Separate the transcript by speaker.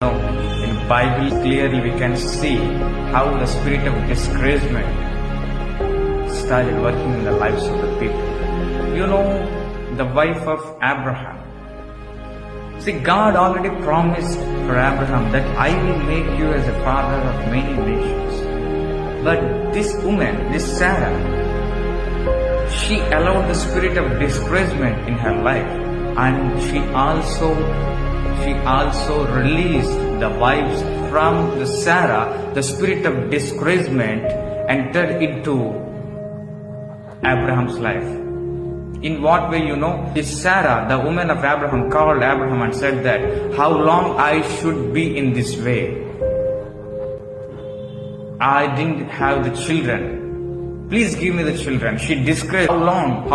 Speaker 1: No, in Bible clearly we can see how the spirit of discouragement started working in the lives of the people. You know, the wife of Abraham. See, God already promised for Abraham that I will make you as a father of many nations. But this woman, this Sarah, she allowed the spirit of discouragement in her life, and she also released the vibes from the Sarah, the spirit of discouragement entered into Abraham's life. In what way, you know? This Sarah, the woman of Abraham, called Abraham and said that, how long I should be in this way? I didn't have the children. Please give me the children. She discouraged, how long?